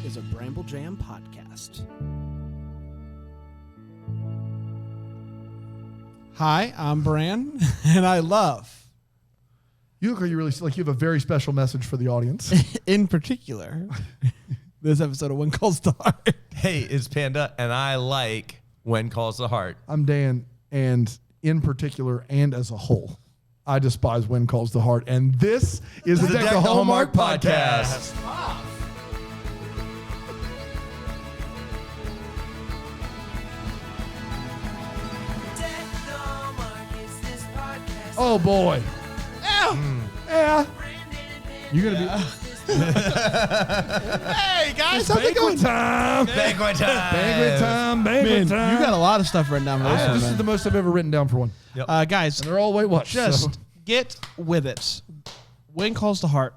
is a Bramble Jam podcast. Hi, I'm Bran, and I love... You look like you have a very special message for the audience. in particular, this episode of When Calls the Heart. Hey, it's Panda, and I like When Calls the Heart. I'm Dan, and in particular and as a whole, I despise When Calls the Heart. And this is the Deck the Hallmark podcast. Oh, boy. Yeah. You're going to be... Hey, guys, how's it going? Banquet time. Banquet time. Banquet time. Banquet time. You got a lot of stuff written down for this one, This man. is the most I've ever written down for one. Guys, And they're all Weight Watch. just get with it. When Calls the Heart,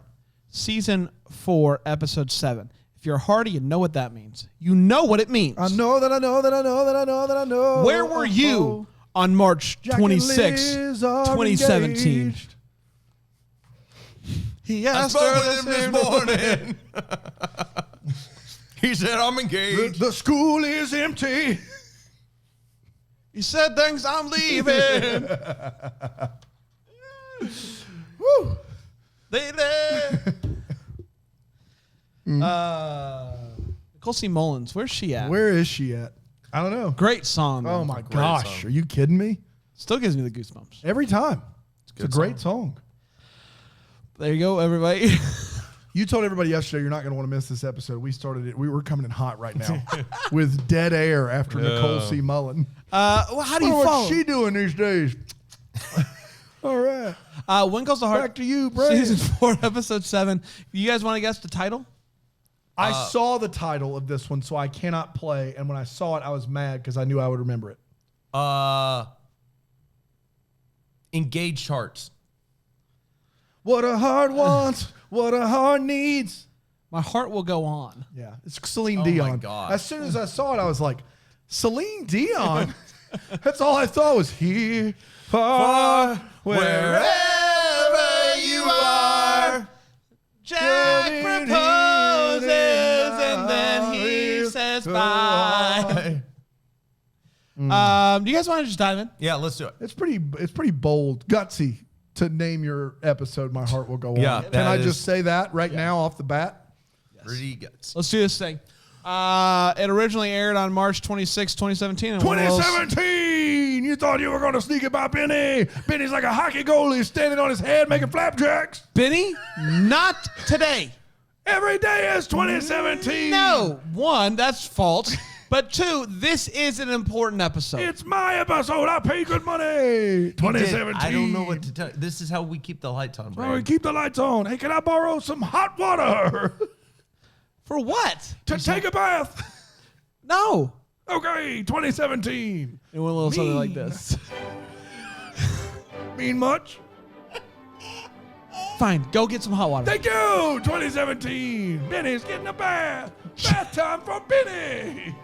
Season 4, Episode 7. If you're a Hardy, you know what that means. You know what it means. I know that I know that I know that I know that I know. Where were you on March Jack 26, and Liz are 2017? engaged. He I asked spoke her with him this morning. He said, I'm engaged. The school is empty. He said, thanks, I'm leaving. Woo. Nicole C. Mullins, where's she at? Where is she at? I don't know. Great song. Oh man. my gosh. song. Are you kidding me? Still gives me the goosebumps. Every time. It's a great song. There you go, everybody. You told everybody yesterday you're not going to want to miss this episode. We started it. We were coming in hot right now with dead air after Nicole C. Mullen. Well, how do you What's follow? she doing these days? All right. When Calls the Heart, Back to you, Brad. Season 4, Episode 7. You guys want to guess the title? I saw the title of this one, so I cannot play. And when I saw it, I was mad because I knew I would remember it. Engaged Hearts. What a heart wants, what a heart needs. My Heart Will Go On. Yeah, it's Celine Oh Dion. my God. As soon as I saw it, I was like, Celine Dion? That's all I thought was here, far, wherever you are. Jack proposes and then he says bye. Do you guys want to just dive in? Yeah, let's do it. It's pretty bold, gutsy to name your episode My Heart Will Go On. Yeah, Can that I is- just say that right now off the bat? Pretty guts. Let's do this thing. It originally aired on March 26, 2017. And 2017! You thought you were going to sneak it by Benny. Benny's like a hockey goalie standing on his head making flapjacks. Benny, not today. Every day is 2017. No. One, that's false. But two, this is an important episode. It's my episode. I pay good money. 2017. I don't know what to tell you. This is how we keep the lights on, Oh, Brad. keep the lights on. Hey, can I borrow some hot water For what? to take a bath? No. Okay, 2017. It went a little something like Mean. this. Mean much? Fine, go get some hot water. Thank you. 2017. Benny's getting a bath. Bath time for Benny.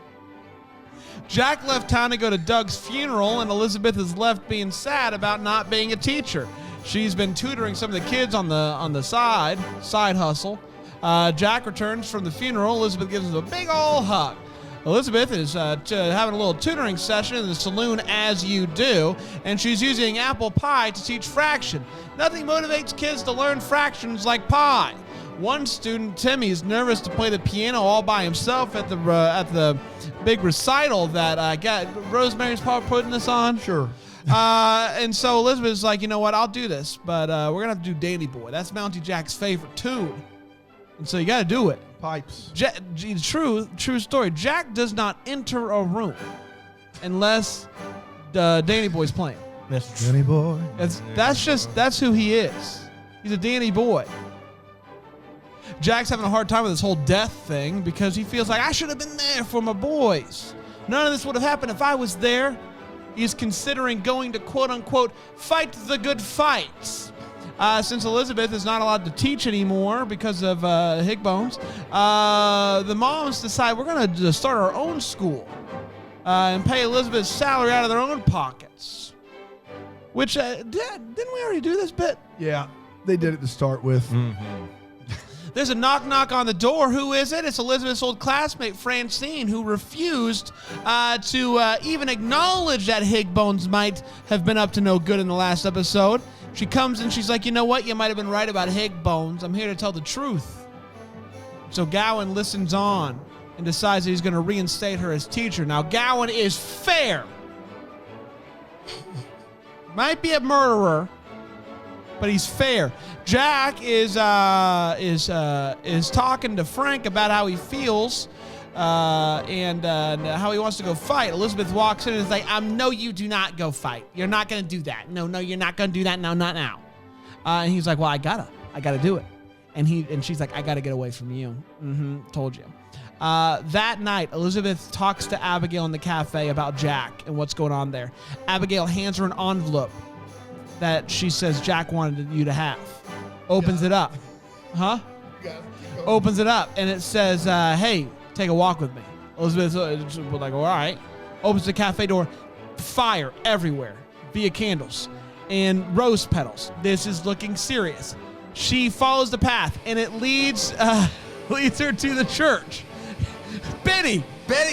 Jack left town to go to Doug's funeral, and Elizabeth is left being sad about not being a teacher. She's been tutoring some of the kids on the side hustle. Jack returns from the funeral. Elizabeth gives him a big ol' hug. Elizabeth is having a little tutoring session in the saloon, as you do, and she's using apple pie to teach fraction. Nothing motivates kids to learn fractions like pie. One student, Timmy, is nervous to play the piano all by himself at the big recital that Rosemary's probably putting this on. Sure. And so Elizabeth's like, you know what, I'll do this, but we're going to have to do Danny Boy. That's Mountie Jack's favorite tune. And so you got to do it. Pipes. True story. Jack does not enter a room unless Danny Boy's playing. Danny boy. That's who he is. He's a Danny Boy. Jack's having a hard time with this whole death thing because he feels like I should have been there for my boys. None of this would have happened if I was there. He's considering going to quote unquote fight the good fights. Since Elizabeth is not allowed to teach anymore because of hig bones, the moms decide we're going to start our own school and pay Elizabeth's salary out of their own pockets. Which, didn't we already do this bit? Yeah, they did it to start with. There's a knock on the door. Who is it? It's Elizabeth's old classmate, Francine, who refused to even acknowledge that Higbones might have been up to no good in the last episode. She comes and she's like, you know what? You might have been right about Higbones. I'm here to tell the truth. So Gowan listens on and decides that he's going to reinstate her as teacher. Now, Gowan is fair. Might be a murderer, but he's fair. Jack is talking to Frank about how he feels and how he wants to go fight. Elizabeth walks in and is like, no, you do not go fight. You're not going to do that. No, you're not going to do that. No, not now. And he's like, well, I gotta do it. And she's like, I gotta get away from you. Told you. That night, Elizabeth talks to Abigail in the cafe about Jack and what's going on there. Abigail hands her an envelope that she says Jack wanted you to have. Opens it up. Opens it up, and it says, hey, take a walk with me. Elizabeth's like, all right. Opens the cafe door. Fire everywhere via candles and rose petals. This is looking serious. She follows the path, and it leads her to the church. Betty,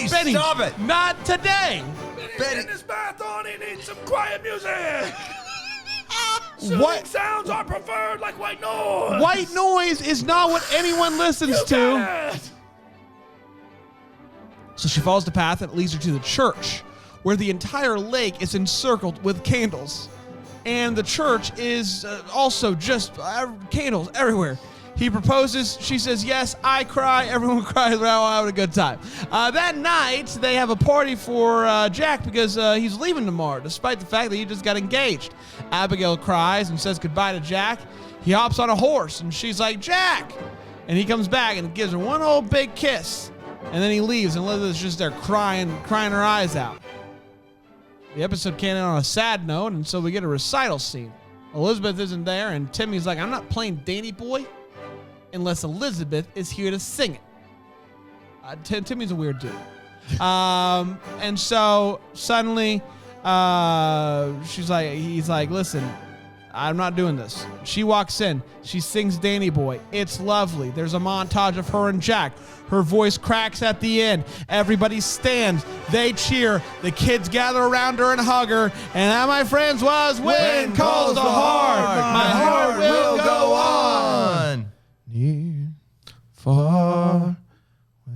stop it! Not today. Betty, in his marathon, he needs some quiet music. What sounds are preferred, like white noise. White noise is not what anyone listens to. So she follows the path, and it leads her to the church, where the entire lake is encircled with candles. And the church is also just candles everywhere. He proposes. She says, yes, I cry. Everyone cries. We're all having a good time. That night, they have a party for Jack because he's leaving tomorrow, despite the fact that he just got engaged. Abigail cries and says goodbye to Jack. He hops on a horse, and she's like, Jack! And he comes back and gives her one old big kiss. And then he leaves, and Elizabeth's just there crying her eyes out. The episode came in on a sad note, and so we get a recital scene. Elizabeth isn't there, and Timmy's like, I'm not playing Danny Boy unless Elizabeth is here to sing it. Timmy's a weird dude. And so suddenly he's like, listen, I'm not doing this. She walks in. She sings Danny Boy. It's lovely. There's a montage of her and Jack. Her voice cracks at the end. Everybody stands. They cheer. The kids gather around her and hug her. And that, my friends, was When Calls the Heart. My heart will go on. Near, far,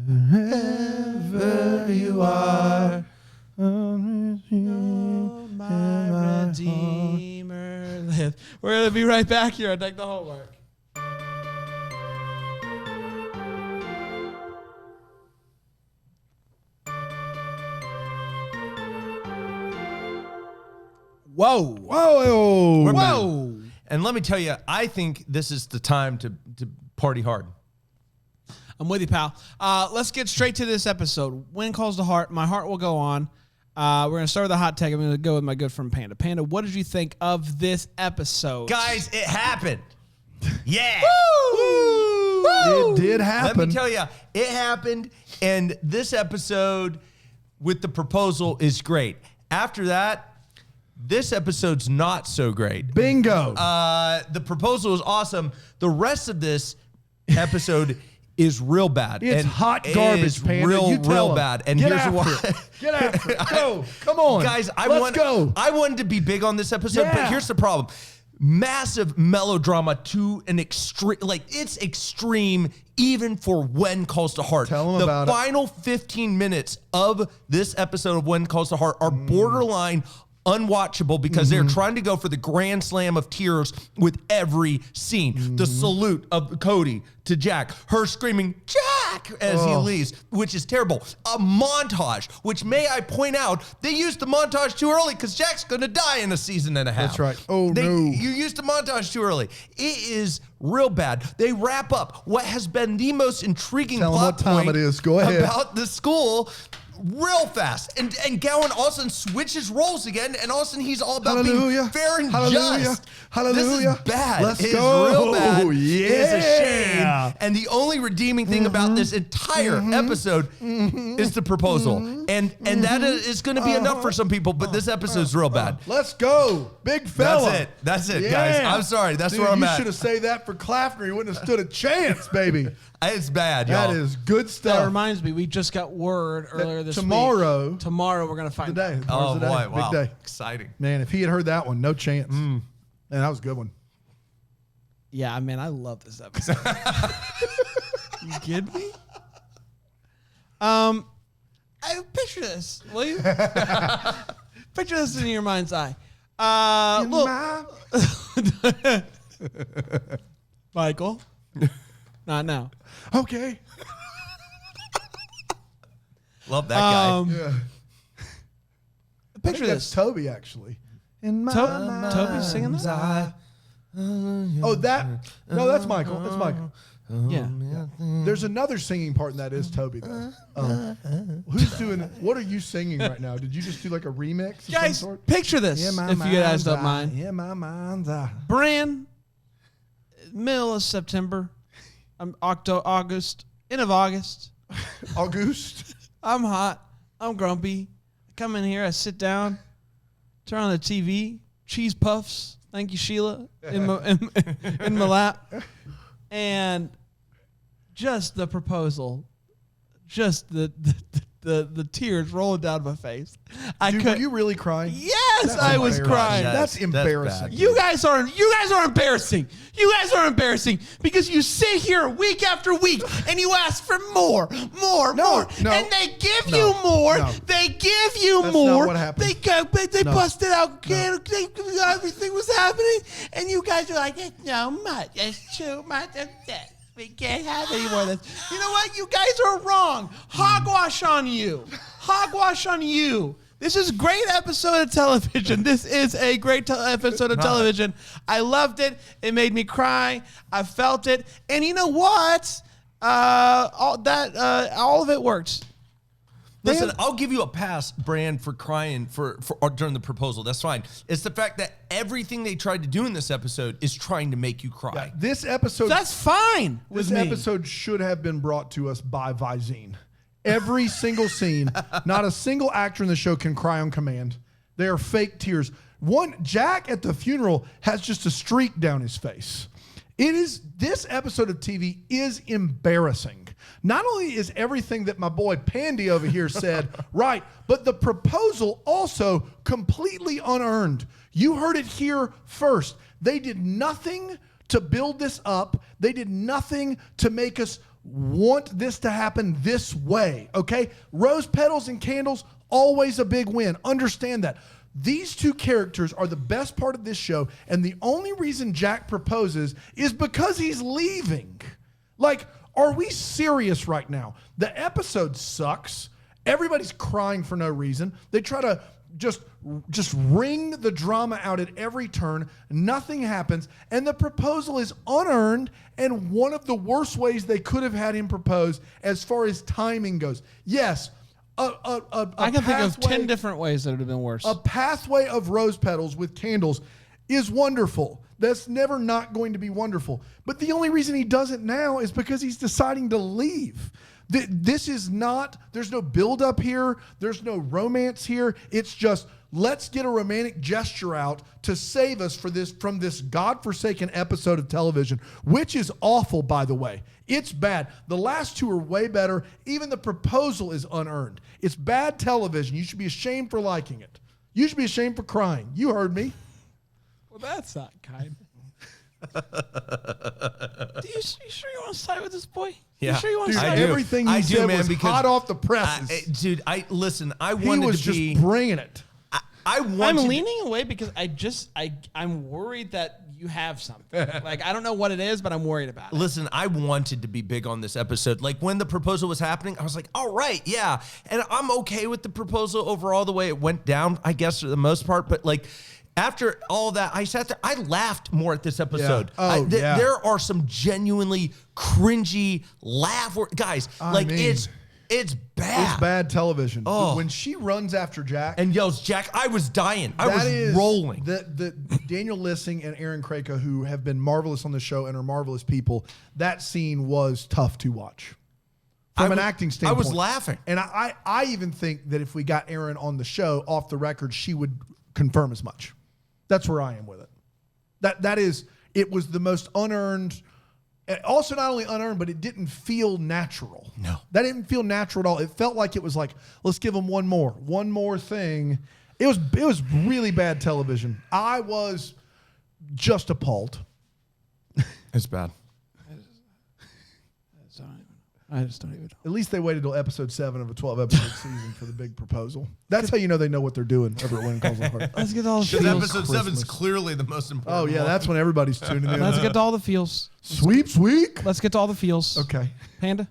wherever you are. Oh, my Redeemer live. We're going to be right back here. I take the homework. Whoa. Whoa. And let me tell you, I think this is the time to party hard. I'm with you, pal. Let's get straight to this episode. When Calls the Heart, my heart will go on. We're going to start with the hot take. I'm going to go with my good friend Panda. Panda, what did you think of this episode? Guys, it happened. Yeah. Woo! It did happen. Let me tell you, it happened. And this episode with the proposal is great. After that, this episode's not so great. Bingo. The proposal is awesome. The rest of this episode is real bad. It's hot garbage, it's Panda. real You tell them. bad. And Get here's after why. it. Get after it. Go. Come on. Guys, Let's go. I wanted to be big on this episode, Yeah. but here's the problem. Massive melodrama to an extreme, like it's extreme even for When Calls the Heart. Tell them about it. The final 15 minutes of this episode of When Calls the Heart are borderline unwatchable because they're trying to go for the grand slam of tears with every scene. The salute of Cody to Jack, her screaming Jack as he leaves, which is terrible. A montage, which may I point out, they used the montage too early because Jack's gonna die in a season and a half. That's right. Oh, no. You used the montage too early. It is real bad. They wrap up what has been the most intriguing Tell 'em plot what time point it is. Go ahead. about the school real fast. And Gowan all of a sudden switches roles again, and all of a sudden he's all about being fair and Hallelujah. just. Hallelujah. This is bad. Let's It is go. real bad. Yeah. It is a shame. Yeah. And the only redeeming thing about this entire episode is the proposal. And that is going to be enough for some people, but this episode's real bad. Let's go. Big fella. That's it, Yeah. guys. I'm sorry. That's Dude, where I'm you at. should have said that for Clafner. He wouldn't have stood a chance, baby. It's bad, y'all. That is good That stuff. reminds me, we just got word earlier this tomorrow- week. Tomorrow we're gonna find out. Today. Oh, Tomorrow's the day. boy. Wow. Big day. Exciting. Man, if he had heard that one, no chance. Man, that was a good one. Yeah, man, I love this episode. You kidding me? I picture this. Will you? Picture this in your mind's eye. Look, Michael. Not now. Okay. Love that guy. Yeah. Picture That's this. Toby, actually. In my mind. Toby's singing that? Oh, that. No, that's Michael. That's Michael. Yeah. There's another singing part, and that is Toby, though. Who's doing it? What are you singing right now? Did you just do like a remix of Guys, some sort? picture this, if you guys don't mind. Yeah, my mind's eye. Brand, middle of September. I'm August, end of August. August. I'm hot. I'm grumpy. I come in here. I sit down. Turn on the TV. Cheese puffs. Thank you, Sheila. In my lap. And just the proposal. Just the tears rolling down my face. Dude, were you really crying? Yes, That's I was embarrassing. crying. That's That's embarrassing. bad. You guys are embarrassing. You guys are embarrassing because you sit here week after week and you ask for more, more, No, and they give no, you more. no. They give you That's more. not what happened. They No. busted out. Everything was happening, and you guys are like, "It's so much. It's too much of this. We can't have any more of this." You know what? You guys are wrong. Hogwash on you. Hogwash on you. This is a great episode of television. This is a great episode of television. I loved it. It made me cry. I felt it. And you know what? All of it works. Listen, I'll give you a pass, Brand, for crying for during the proposal. That's fine. It's the fact that everything they tried to do in this episode is trying to make you cry. This episode. That's fine with This me. episode should have been brought to us by Visine. Every single scene, not a single actor in the show can cry on command. They are fake tears. Jack at the funeral has just a streak down his face. This episode of TV is embarrassing. Not only is everything that my boy Pandy over here said right, but the proposal also completely unearned. You heard it here first. They did nothing to build this up. They did nothing to make us want this to happen this way, okay? Rose petals and candles, always a big win. Understand that. These two characters are the best part of this show, and the only reason Jack proposes is because he's leaving. Like, are we serious right now? The episode sucks. Everybody's crying for no reason. They try to just wring the drama out at every turn. Nothing happens. And the proposal is unearned and one of the worst ways they could have had him propose as far as timing goes. Yes, I can think of 10 different ways that would have been worse. a pathway of rose petals with candles is wonderful. That's never not going to be wonderful. But the only reason he does it now is because he's deciding to leave. This is not, there's no buildup here. There's no romance here. It's just, let's get a romantic gesture out to save us from this godforsaken episode of television, which is awful, by the way. It's bad. The last two are way better. Even the proposal is unearned. It's bad television. You should be ashamed for liking it. You should be ashamed for crying. You heard me. Well, that's not kind. You sure you want to side with this boy? Yeah. You sure you want to Dude, side do. with everything I you do, said man, was because hot off the presses. Dude, listen. I He wanted was to just be. bringing it. I'm wanted. leaning away because I'm worried that you have something. Like, I don't know what it is, but I'm worried about it. Listen, I wanted to be big on this episode. Like, when the proposal was happening, I was like, all right, yeah. And I'm okay with the proposal overall, the way it went down, I guess, for the most part. But, like, after all that, I sat there, I laughed more at this episode. Yeah. Oh, yeah. There are some genuinely cringy guys, I like, mean, it's It's bad. It's bad television. Oh. When she runs after Jack And yells, Jack, I was dying. I was rolling. The Daniel Lissing and Aaron Kraka, who have been marvelous on the show and are marvelous people, that scene was tough to watch. From an acting standpoint. I was laughing. And I even think that if we got Aaron on the show, off the record, she would confirm as much. That's where I am with it. That is, it was the most unearned. Also, not only unearned, but it didn't feel natural. No. That didn't feel natural at all. It felt like it was like, let's give them one more thing. It was really bad television. I was just appalled. It's bad. I just don't even know. At least they waited till episode 7 of a 12-episode season for the big proposal. That's how you know they know what they're doing over at When Calls the Heart. Let's get all the Because feels. episode 7 is clearly the most important. Oh, yeah, that's when everybody's tuning in. Let's get to all the feels. Sweeps week. Let's get to all the feels. Okay. Panda?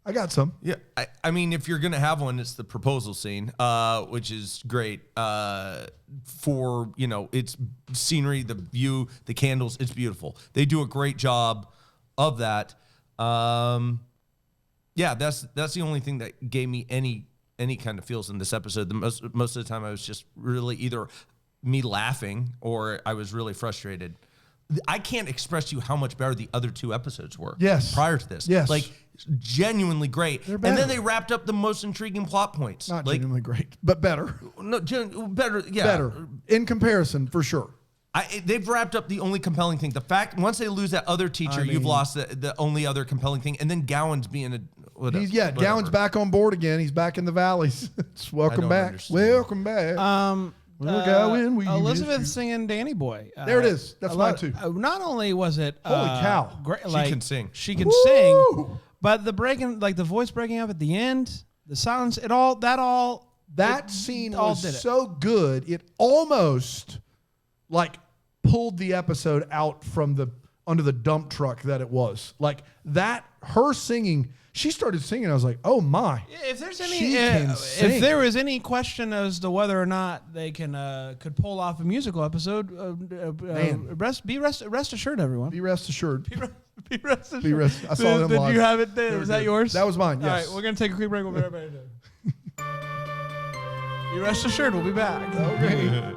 I got some. Yeah, I mean, if you're gonna have one, it's the proposal scene, which is great. For it's scenery, the view, the candles, it's beautiful. They do a great job of that. Yeah, that's the only thing that gave me any kind of feels in this episode. Most of the time, I was just really either me laughing or I was really frustrated. I can't express to you how much better the other 2 episodes were. Yes. Prior to this. Yes. Like, genuinely great. They're And better. then they wrapped up the most intriguing plot points. Not like, genuinely great, but better. no, better. Yeah. Better. In comparison, for sure. They've wrapped up the only compelling thing. The fact, once they lose that other teacher, you've lost the only other compelling thing. And then Gowan's being a... whatever. Gowan's back on board again. He's back in the valleys. Welcome don't back. understand. Welcome back. We're going, we Elizabeth miss singing Danny Boy. There it is. That's mine too. Not only was it Holy cow. great, She can sing. She can Woo! sing, but the breaking, like the voice breaking up at the end, the silence, That scene was so good, it almost like pulled the episode out from under the dump truck that it was. Like that, her singing, she started singing. I was like, oh my. If there's any, She can sing. if there was any question as to whether or not they could pull off a musical episode, be rest assured, everyone. Be rest assured. Be rest assured. Be rest. I saw them Did live. you have it? They were Was that good. yours? That was mine. Yes. All right, we're gonna take a quick break. We'll be right back. Be rest assured, we'll be back. Okay.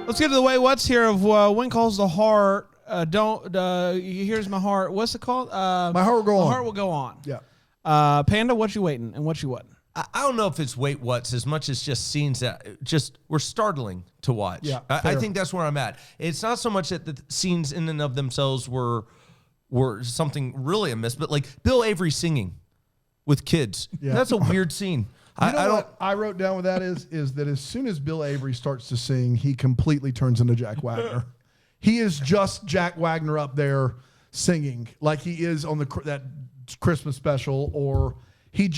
Let's get to the way what's here of When Calls the Heart. Here's my heart. What's it called? My heart will go on. My heart will go on. Yeah. Panda, what you waiting and what you wasn't? I don't know if it's wait what's as much as just scenes that just were startling to watch. Yeah, I fair. think that's where I'm at. It's not so much that the scenes in and of themselves were something really amiss, but like Bill Avery singing with kids. Yeah. That's a weird scene. You know what I wrote down with that is that as soon as Bill Avery starts to sing, he completely turns into Jack Wagner. He is just Jack Wagner up there singing like he is on that Christmas special, or he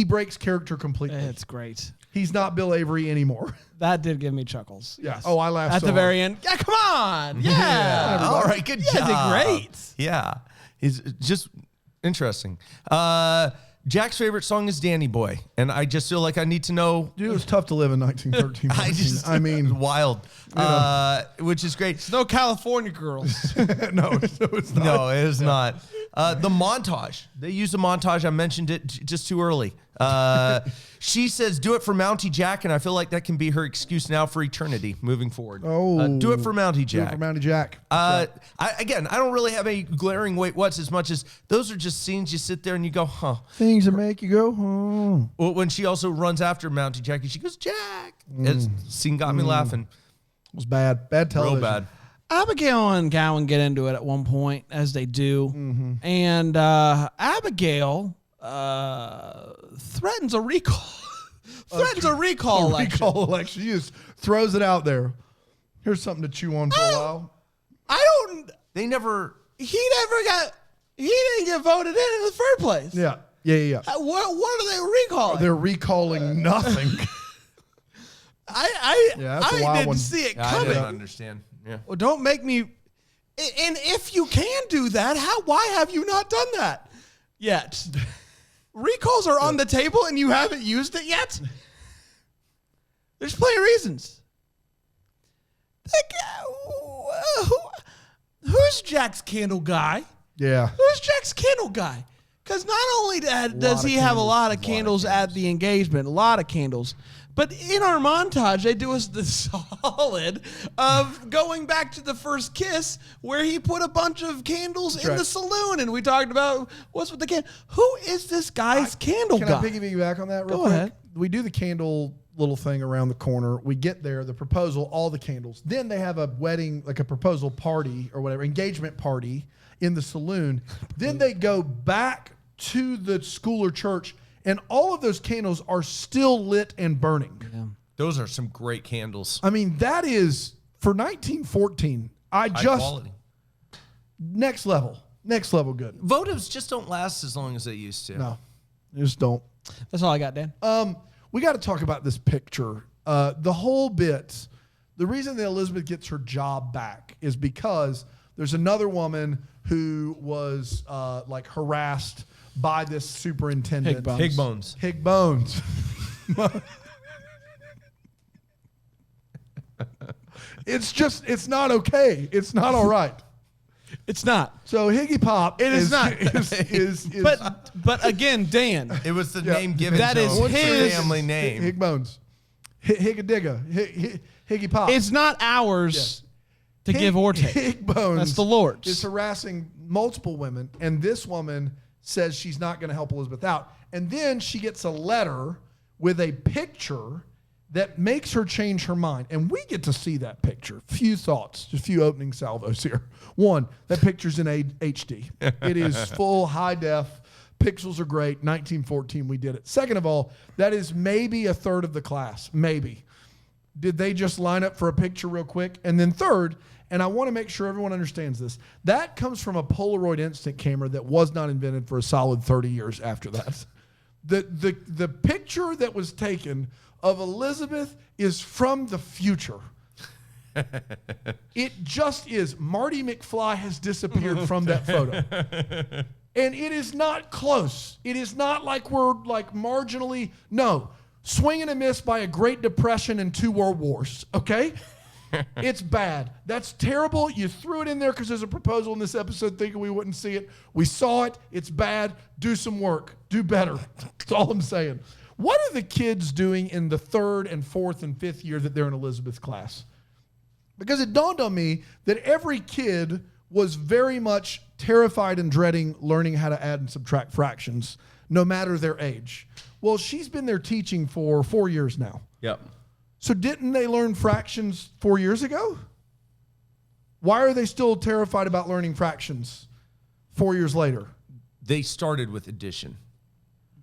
breaks character completely. It's great. He's not Bill Avery anymore. That did give me chuckles. Yeah. Yes. Oh, I laughed at so the hard. very end. Yeah, come on. Yeah. All right, good Yeah, job. did great. Yeah, he's just interesting. Jack's favorite song is Danny Boy, and I just feel like I need to know. Dude, it was tough to live in 1913. I mean, it's wild, which is great. It's no California girls. no, it's not. No, it is not. The montage. They used a montage. I mentioned it just too early. She says, do it for Mountie Jack, and I feel like that can be her excuse now for eternity moving forward. Oh. Do it for Mountie Do Jack. it for Mountie Jack. I don't really have any glaring wait what's as much as those are just scenes you sit there and you go, huh. Things that make you go, oh. Well, when she also runs after Mountie Jack and she goes, Jack. That scene got me laughing. It was bad. Bad television. Real bad. Abigail and Gowan get into it at one point, as they do. Mm-hmm. And Abigail threatens a recall. Threatens a recall election. Recall election. She just throws it out there. Here's something to chew on for a while. They never. He didn't get voted in the first place. Yeah. What are they recalling? They're recalling nothing. Yeah, that's a I wild didn't one. see it I coming. didn't understand. Yeah. Well, don't make me. And if you can do that, why have you not done that yet? Recalls are on the table and you haven't used it yet? There's plenty of reasons. Who's Jack's candle guy? Yeah. Who's Jack's candle guy? Because not only does he have a lot of candles at the engagement, a lot of candles, but in our montage, they do us the solid of going back to the first kiss where he put a bunch of candles in the saloon. And we talked about what's with the candle. Who is this guy's candle guy? Can I piggyback back on that real quick? Go ahead. We do the candle little thing around the corner. We get there, the proposal, all the candles. Then they have a wedding, like a proposal party or whatever, engagement party in the saloon. Then they go back to the school or church, and all of those candles are still lit and burning. Yeah. Those are some great candles. I mean, that is, for 1914, High quality. Next level good. Votives just don't last as long as they used to. No, they just don't. That's all I got, Dan. We got to talk about this picture. The whole bit, the reason that Elizabeth gets her job back is because there's another woman who was like harassed by this superintendent. Higbones. It's not okay. It's not all right. It's not. So Higgy Pop is not. But again, Dan. It was the name given that to is him. his family name. Higbones. Higgadigga. Higgy Pop. It's not ours to give or take. Higbones. That's the Lord's. Is harassing multiple women, and this woman says she's not going to help Elizabeth out. And then she gets a letter with a picture that makes her change her mind. And we get to see that picture. Few thoughts, just a few opening salvos here. One, that picture's in HD. It is full high def. Pixels are great. 1914, we did it. Second of all, that is maybe a third of the class. Maybe. Did they just line up for a picture real quick? And then third, and I want to make sure everyone understands this, that comes from a Polaroid instant camera that was not invented for a solid 30 years after that. The picture that was taken of Elizabeth is from the future. It just is. Marty McFly has disappeared from that photo. And it is not close. It is not like we're like marginally, no. Swing and a miss by a Great Depression and 2 World Wars, okay? It's bad. That's terrible. You threw it in there because there's a proposal in this episode thinking we wouldn't see it. We saw it. It's bad. Do some work. Do better. That's all I'm saying. What are the kids doing in the 3rd and 4th and 5th year that they're in Elizabeth's class? Because it dawned on me that every kid was very much terrified and dreading learning how to add and subtract fractions, no matter their age. Well, she's been there teaching for 4 years now. Yep. So didn't they learn fractions 4 years ago? Why are they still terrified about learning fractions 4 years later? They started with addition.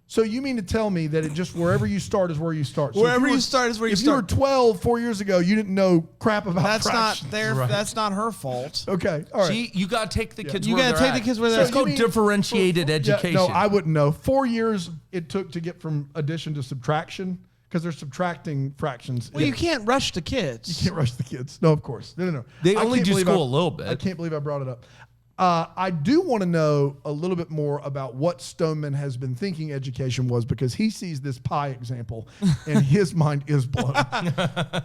So you mean to tell me that it just wherever you start is where you start? So wherever you start is where you start. If you were 12 4 years ago, you didn't know crap about fractions. That's not her fault. Okay, all right. See, you got to take the kids you where gotta they're take at. the kids where they're It's at. called differentiated education. No, I wouldn't know. 4 years it took to get from addition to subtraction because they're subtracting fractions. Well, you can't rush the kids. You can't rush the kids. No, of course. No. They only do school a little bit. I can't believe I brought it up. I do want to know a little bit more about what Stoneman has been thinking education was, because he sees this pie example and his mind is blown.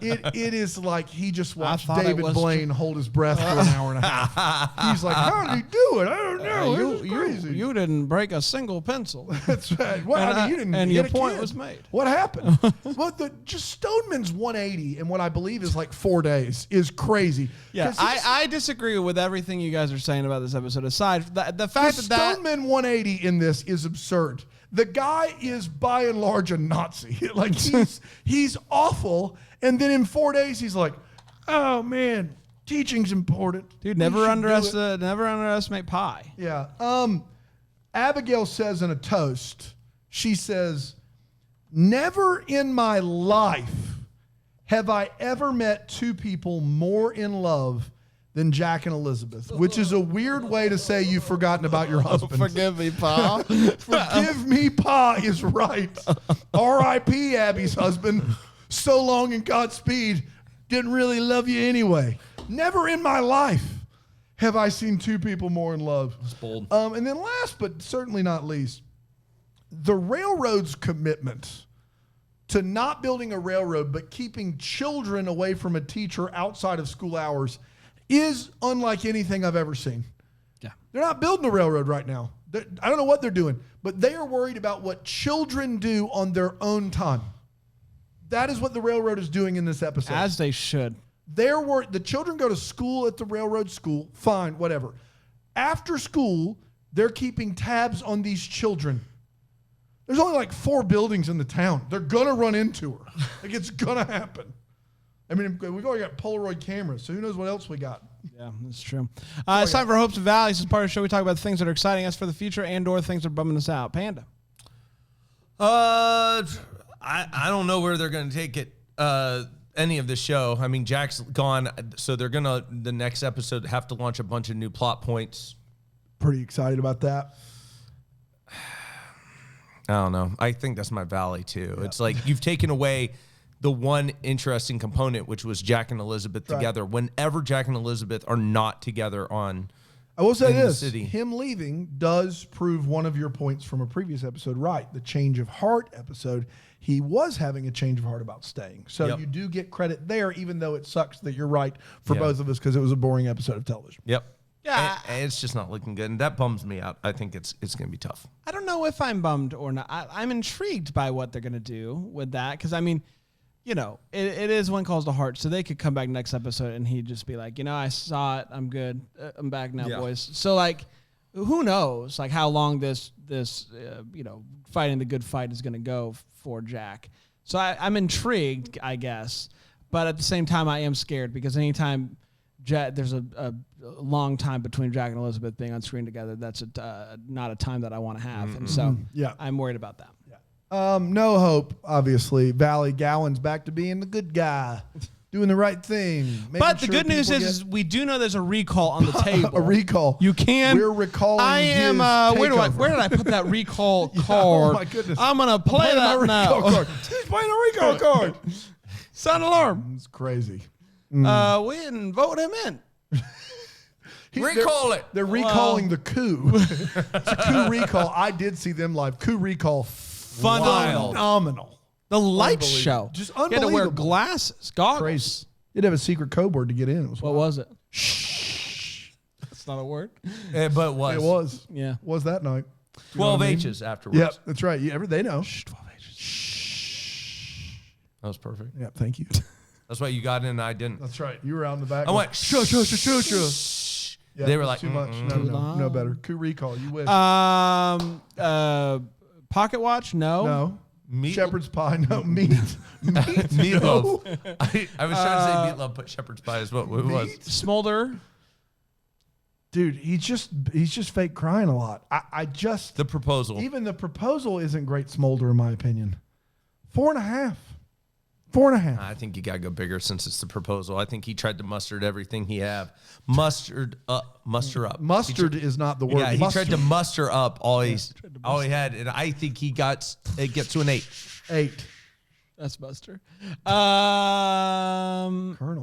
It is like he just watched David Blaine hold his breath for an hour and a half. He's like, how did he do it? I don't know. It was crazy. You didn't break a single pencil. That's right. Well, you didn't. And your point was made. What happened? Well, just Stoneman's 180 in what I believe is like 4 days is crazy. Yeah, I disagree with everything you guys are saying about this episode. Aside the fact that Stoneman 180 in this is absurd. The guy is by and large a Nazi. Like he's awful, and then in 4 days he's like, "Oh man, teaching's important, dude. Never underestimate pie." Yeah. Abigail says in a toast, she says, "Never in my life have I ever met two people more in love than Jack and Elizabeth," which is a weird way to say you've forgotten about your husband. Forgive me, Pa. Forgive me, Pa is right. R.I.P. Abby's husband. So long and Godspeed. Didn't really love you anyway. Never in my life have I seen two people more in love. That's bold. And then last but certainly not least, the railroad's commitment to not building a railroad but keeping children away from a teacher outside of school hours is unlike anything I've ever seen. Yeah. They're not building a railroad right now. I don't know what they're doing, but they are worried about what children do on their own time. That is what the railroad is doing in this episode. As they should. The children go to school at the railroad school. Fine, whatever. After school, they're keeping tabs on these children. There's only like 4 buildings in the town. They're going to run into her. Like, it's going to happen. I mean, we've already got Polaroid cameras, so who knows what else we got. Yeah, that's true. It's time for Hopes and Valleys. This is part of the show. We talk about things that are exciting us for the future and or things that are bumming us out. Panda. I don't know where they're going to take it, any of the show. I mean, Jack's gone, so they're going to, the next episode, have to launch a bunch of new plot points. Pretty excited about that. I don't know. I think that's my valley, too. Yeah. It's like you've taken away the one interesting component, which was Jack and Elizabeth together. Whenever Jack and Elizabeth are not together on I will say this, him leaving does prove one of your points from a previous episode right. The change of heart episode, he was having a change of heart about staying. So you do get credit there, even though it sucks that you're right for both of us because it was a boring episode of television. Yep. Yeah, and it's just not looking good, and that bums me out. I think it's going to be tough. I don't know if I'm bummed or not. I'm intrigued by what they're going to do with that because, I mean, you know, it is When Calls the Heart, so they could come back next episode and he'd just be like, you know, I saw it. I'm good. I'm back now, boys. So, like, who knows, like, how long this you know, fighting the good fight is going to go for Jack. So I'm intrigued, I guess. But at the same time, I am scared because anytime there's a long time between Jack and Elizabeth being on screen together, that's not a time that I want to have. And so I'm worried about that. No hope, obviously. Valley Gowan's back to being the good guy, doing the right thing. But the good news is we do know there's a recall on the table. A recall. You can. We're recalling. I am. Where did I put that recall card? Oh my goodness! I'm gonna play that now. He's playing a recall card. Sound alarm. It's crazy. We didn't vote him in. Recall it. They're recalling the coup. It's a coup recall. I did see them live. Coup recall. Phenomenal. The light show. Just unbelievable. You had to wear glasses, goggles. Crazy. You'd have a secret code word to get in. What was it? Shh. That's not a word. But it was. It was. Yeah. Was that night. 12 H's afterwards. Yep, that's right. They know. Shh, 12 H's. Shh. That was perfect. Yeah, thank you. That's why you got in and I didn't. That's right. You were out in the back. I went, shh. Yeah, they were like, too much. No better. Coup recall. You wish. Pocket watch? No. Shepherd's pie? No. Meat. Meatloaf. I was trying to say meatloaf, but shepherd's pie is what it was. Smolder. Dude, he's just fake crying a lot. The proposal. Even the proposal isn't great Smolder in my opinion. 4.5. 4.5. I think you got to go bigger since it's the proposal. I think he tried to muster everything he have. Muster up. Mustard is not the word. Yeah, he tried to muster up all he had, and I think it gets to an 8. 8. That's Buster. Colonel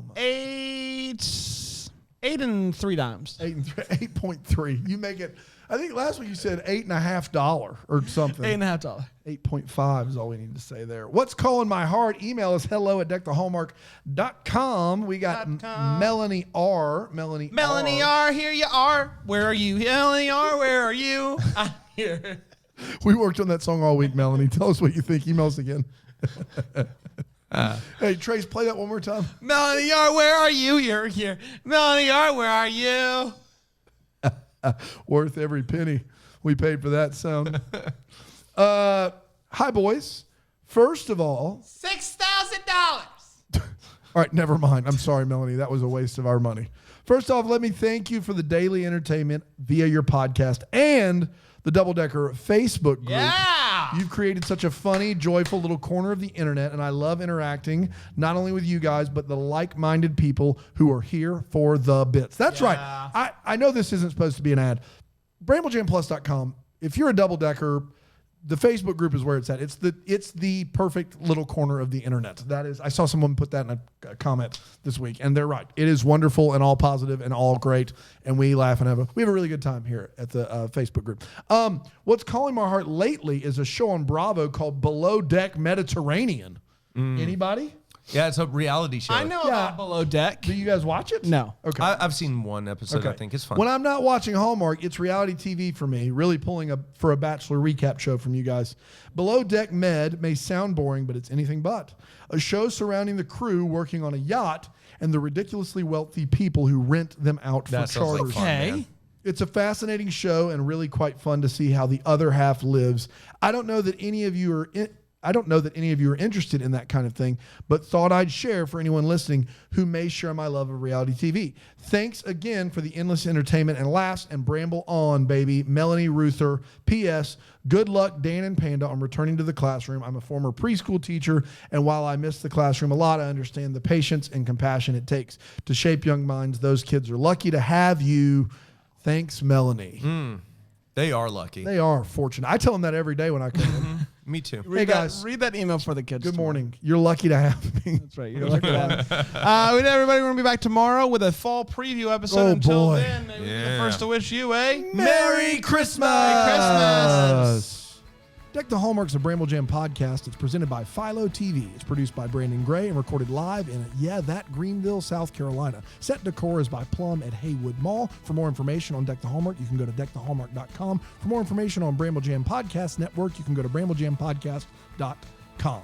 Mustard. 8 and 3 dimes. 8.3. You make it. I think last week you said $8.50 or something. $8.50. 8.5 is all we need to say there. What's calling my heart? Email us hello@deckthehallmark.com. We got Melanie R. Melanie R. Here you are. Where are you? Melanie R. Where are you? I'm here. We worked on that song all week, Melanie. Tell us what you think. Email us again. Hey, Trace, play that one more time. Melanie R. Where are you? You're here. Melanie R. Where are you? Worth every penny we paid for that sound. Hi, boys. First of all, $6,000. All right, never mind. I'm sorry, Melanie. That was a waste of our money. First off, let me thank you for the daily entertainment via your podcast and the Double Decker Facebook group. Yeah. You've created such a funny, joyful little corner of the internet, and I love interacting not only with you guys, but the like-minded people who are here for the bits. That's right. I know this isn't supposed to be an ad. BrambleJamPlus.com. If you're a Double Decker, the Facebook group is where it's at. It's the perfect little corner of the internet. That is, I saw someone put that in a comment this week, and they're right. It is wonderful and all positive and all great, and we laugh and we have a really good time here at the Facebook group. What's calling my heart lately is a show on Bravo called Below Deck Mediterranean. Anybody? Yeah, it's a reality show. I know Yeah. about Below Deck. Do you guys watch it? No. Okay. I've seen one episode. I think it's fun. When I'm not watching Hallmark, it's reality TV for me, really pulling up for a Bachelor recap show from you guys. Below Deck Med may sound boring, but it's anything but. A show surrounding the crew working on a yacht and the ridiculously wealthy people who rent them out That for sounds like charters. fun, man. It's a fascinating show and really quite fun to see how the other half lives. I don't know that any of you are interested in that kind of thing, but thought I'd share for anyone listening who may share my love of reality TV. Thanks again for the endless entertainment and laughs, and bramble on, baby. Melanie Ruther. P.S. Good luck, Dan and Panda, on returning to the classroom. I'm a former preschool teacher, and while I miss the classroom a lot, I understand the patience and compassion it takes to shape young minds. Those kids are lucky to have you. Thanks, Melanie. They are lucky. They are fortunate. I tell them that every day when I come in. Me too. Hey, guys. Read that email for the kids. Good morning. You're lucky to have me. That's right. You're lucky to have it. Everybody, we're going to be back tomorrow with a fall preview episode. Oh, Until boy. then, maybe we're the first to wish you a Merry Christmas. Christmas. Deck the Hallmark's a Bramble Jam podcast. It's presented by Philo TV. It's produced by Brandon Gray and recorded live in, Greenville, South Carolina. Set decor is by Plum at Haywood Mall. For more information on Deck the Hallmark, you can go to deckthehallmark.com. For more information on Bramble Jam Podcast Network, you can go to bramblejampodcast.com.